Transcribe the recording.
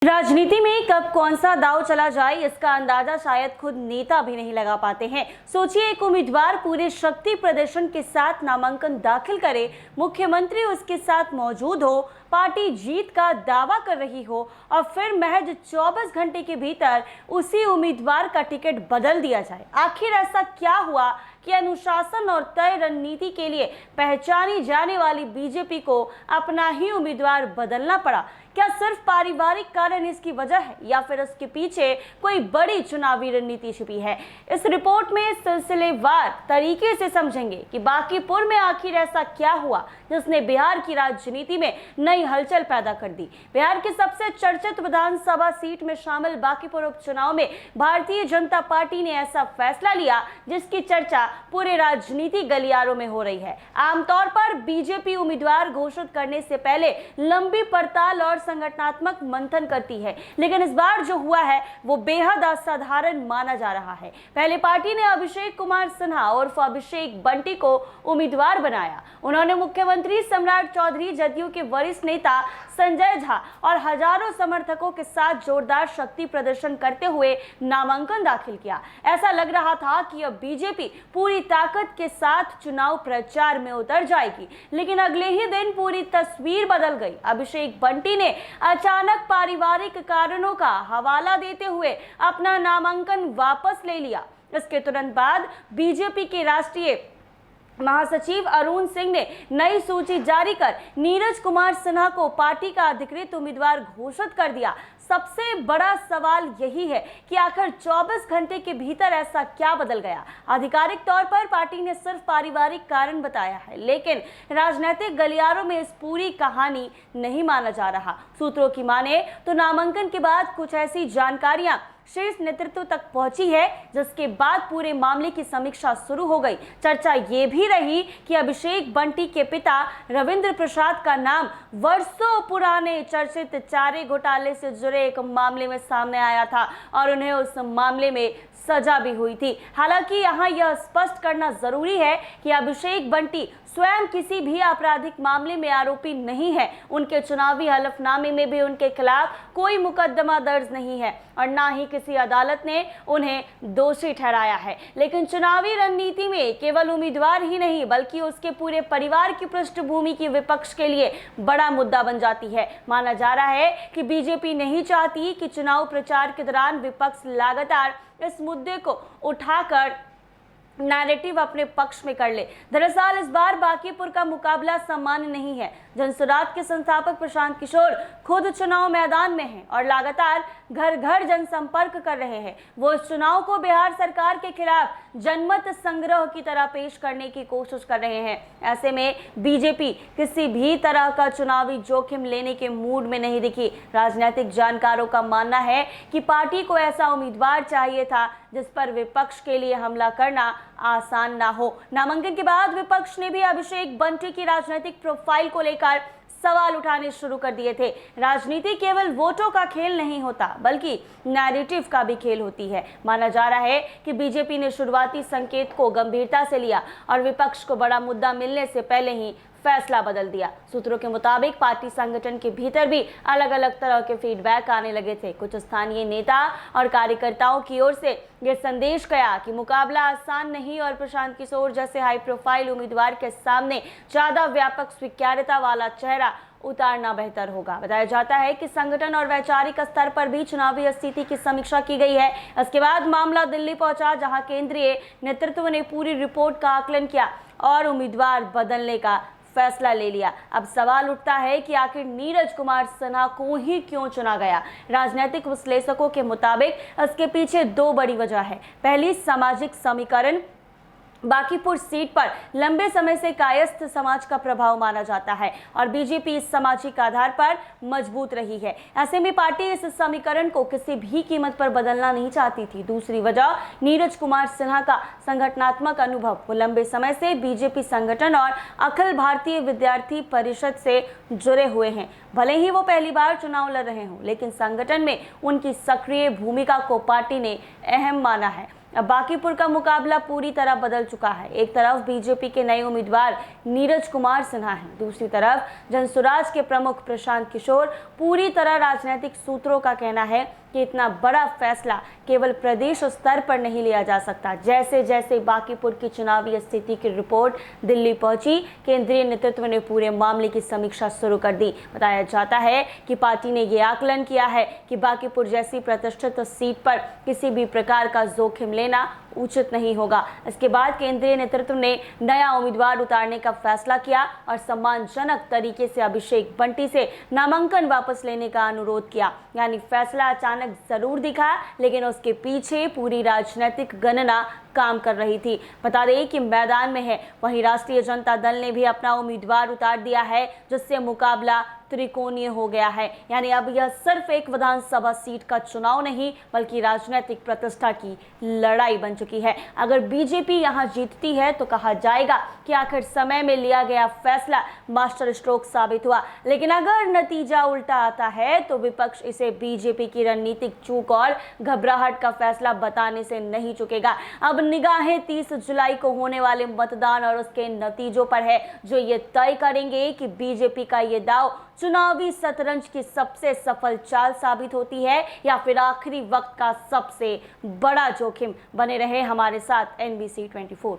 राजनीति में कब कौन सा दांव चला जाए इसका अंदाजा शायद खुद नेता भी नहीं लगा पाते हैं। सोचिए, एक उम्मीदवार पूरे शक्ति प्रदर्शन के साथ नामांकन दाखिल करे, मुख्यमंत्री उसके साथ मौजूद हो, पार्टी जीत का दावा कर रही हो और फिर महज 24 घंटे के भीतर उसी उम्मीदवार का टिकट बदल दिया जाए। आखिर ऐसा क्या हुआ कि अनुशासन और तय रणनीति के लिए पहचानी जाने वाली बीजेपी को अपना ही उम्मीदवार बदलना पड़ा? क्या सिर्फ पारिवारिक कारण इसकी वजह है या फिर इसके पीछे कोई बड़ी चुनावी रणनीति छिपी है? इस रिपोर्ट में सिलसिलेवार तरीके से समझेंगे कि बांकीपुर में आखिर ऐसा क्या हुआ जिसने बिहार की राजनीति में नई हलचल पैदा कर दी। बिहार की सबसे चर्चित विधानसभा सीट में शामिल बांकीपुर उपचुनाव में भारतीय जनता पार्टी ने ऐसा फैसला लिया जिसकी चर्चा पूरे राजनीति गलियारों में हो रही है। आमतौर पर बीजेपी उम्मीदवार घोषित करने से पहले लंबी पड़ताल और संगठनात्मक मंथन करती है, लेकिन इस बार जो हुआ है वो बेहद असाधारण माना जा रहा है। पहले पार्टी ने अभिषेक कुमार सिन्हा उर्फ अभिषेक बंटी को उम्मीदवार बनाया। उन्होंने मुख्यमंत्री सम्राट चौधरी, जदयू के वरिष्ठ नेता संजय झा और हजारों समर्थकों के साथ जोरदार शक्ति प्रदर्शन करते हुए नामांकन दाखिल किया। ऐसा लग रहा था कि अब बीजेपी पूरी ताकत के साथ चुनाव प्रचार में उतर जाएगी, लेकिन अगले ही दिन पूरी तस्वीर बदल गई। अभिषेक बंटी ने अचानक पारिवारिक कारणों का हवाला देते हुए अपना नामांकन वापस ले लिया। इसके तुरंत बाद बीजेपी के राष्ट्रीय महासचिव अरुण सिंह ने नई सूची जारी कर नीरज कुमार सिन्हा को पार्टी का अधिकृत उम्मीदवार घोषित कर दिया। सबसे बड़ा सवाल यही है कि आखिर 24 घंटे के भीतर ऐसा क्या बदल गया। आधिकारिक तौर पर पार्टी ने सिर्फ पारिवारिक कारण बताया है, लेकिन राजनीतिक गलियारों में इस पूरी कहानी नहीं माना जा रहा। सूत्रों की माने तो नामांकन के बाद कुछ ऐसी जानकारियां शीर्ष नेतृत्व तक पहुंची है जिसके बाद पूरे मामले की समीक्षा शुरू हो गई। चर्चा ये भी रही कि अभिषेक बंटी के पिता रविंद्र प्रसाद का नाम वर्षों पुराने चर्चित चारे घोटाले से जुड़े एक मामले में सामने आया था और उन्हें उस मामले में सजा भी हुई थी। हालांकि यहाँ यह स्पष्ट करना जरूरी है कि अभिषेक बंटी स्वयं किसी भी आपराधिक मामले में आरोपी नहीं है। उनके चुनावी हलफनामे में भी उनके खिलाफ कोई मुकदमा दर्ज नहीं है और ना ही किसी अदालत ने उन्हें दोषी ठहराया है। लेकिन चुनावी रणनीति में केवल उम्मीदवार ही नहीं बल्कि उसके पूरे परिवार की पृष्ठभूमि की विपक्ष के लिए बड़ा मुद्दा बन जाती है। माना जा रहा है कि बीजेपी नहीं चाहती कि चुनाव प्रचार के दौरान विपक्ष लगातार इस मुद्दे को उठाकर नैरेटिव अपने पक्ष में कर ले। दरअसल इस बार बांकीपुर का मुकाबला सामान्य नहीं है। जनसुराज के संस्थापक प्रशांत किशोर खुद चुनाव मैदान में हैं और लगातार घर घर जनसंपर्क कर रहे हैं। वो इस चुनाव को बिहार सरकार के खिलाफ जनमत संग्रह की तरह पेश करने की कोशिश कर रहे हैं। ऐसे में बीजेपी किसी भी तरह का चुनावी जोखिम लेने के मूड में नहीं दिखी। राजनीतिक जानकारों का मानना है कि पार्टी को ऐसा उम्मीदवार चाहिए था जिस पर विपक्ष के लिए हमला करना आसान ना हो। नामांकन के बाद विपक्ष ने भी अभिषेक बंटी की राजनीतिक प्रोफाइल को लेकर सवाल उठाने शुरू कर दिए थे। राजनीति केवल वोटों का खेल नहीं होता बल्कि नैरेटिव का भी खेल होती है। माना जा रहा है कि बीजेपी ने शुरुआती संकेत को गंभीरता से लिया और विपक्ष को बड़ा मुद्दा मिलने से पहले ही फैसला बदल दिया। सूत्रों के मुताबिक पार्टी संगठन के भीतर भी अलग अलग तरह के फीडबैक आने लगे थे। कुछ स्थानीय नेता और कार्यकर्ताओं की ओर से यह संदेश गया कि मुकाबला आसान नहीं और प्रशांत किशोर जैसे हाई प्रोफाइल उम्मीदवार के सामने ज्यादा व्यापक स्वीकार्यता वाला चेहरा उतारना बेहतर होगा। बताया जाता है कि संगठन और वैचारिक स्तर पर भी चुनावी स्थिति की समीक्षा की गई है। इसके बाद मामला दिल्ली पहुंचा, जहां केंद्रीय नेतृत्व ने पूरी रिपोर्ट का आकलन किया और उम्मीदवार बदलने का फैसला ले लिया। अब सवाल उठता है कि आखिर नीरज कुमार सिन्हा को ही क्यों चुना गया। राजनीतिक विश्लेषकों के मुताबिक इसके पीछे दो बड़ी वजह है। पहली, सामाजिक समीकरण। बांकीपुर सीट पर लंबे समय से कायस्थ समाज का प्रभाव माना जाता है और बीजेपी इस सामाजिक आधार पर मजबूत रही है। ऐसे में पार्टी इस समीकरण को किसी भी कीमत पर बदलना नहीं चाहती थी। दूसरी वजह, नीरज कुमार सिन्हा का संगठनात्मक अनुभव। वो लंबे समय से बीजेपी संगठन और अखिल भारतीय विद्यार्थी परिषद से जुड़े हुए हैं। भले ही वो पहली बार चुनाव लड़ रहे हों, लेकिन संगठन में उनकी सक्रिय भूमिका को पार्टी ने अहम माना है। अब बांकीपुर का मुकाबला पूरी तरह बदल चुका है। एक तरफ बीजेपी के नए उम्मीदवार नीरज कुमार सिन्हा हैं, दूसरी तरफ जनसुराज के प्रमुख प्रशांत किशोर। पूरी तरह राजनीतिक सूत्रों का कहना है कि इतना बड़ा फैसला केवल प्रदेश स्तर पर नहीं लिया जा सकता। जैसे जैसे बांकीपुर की चुनावी स्थिति की रिपोर्ट दिल्ली पहुंची, केंद्रीय नेतृत्व ने पूरे मामले की समीक्षा शुरू कर दी। बताया जाता है कि पार्टी ने यह आकलन किया है कि बांकीपुर जैसी प्रतिष्ठित सीट पर किसी भी प्रकार का जोखिम लेना उचित नहीं होगा। इसके बाद केंद्रीय नेतृत्व ने नया उम्मीदवार उतारने का फैसला किया और सम्मानजनक तरीके से अभिषेक बंटी से नामांकन वापस लेने का अनुरोध किया। यानी फैसला अचानक जरूर दिखा, लेकिन उसके पीछे पूरी राजनीतिक गणना काम कर रही थी। बता दें कि मैदान में है, वहीं राष्ट्रीय जनता दल ने भी अपना उम्मीदवार उतार दिया है, जिससे मुकाबला त्रिकोणीय हो गया है। यानी अब यह सिर्फ एक विधानसभा सीट का चुनाव नहीं, बल्कि राजनीतिक प्रतिष्ठा की लड़ाई बन चुकी है। अगर बीजेपी यहां जीतती है तो कहा जाएगा कि आखिर समय में लिया गया फैसला मास्टर स्ट्रोक साबित हुआ, लेकिन अगर नतीजा उल्टा आता है तो विपक्ष इसे बीजेपी की रणनीतिक चूक और घबराहट का फैसला बताने से नहीं चुकेगा। अब निगाहें 30 जुलाई को होने वाले मतदान और उसके नतीजों पर है, जो ये तय करेंगे कि बीजेपी का ये दाव चुनावी शतरंज की सबसे सफल चाल साबित होती है या फिर आखिरी वक्त का सबसे बड़ा जोखिम। बने रहे हमारे साथ NBC 24 पर।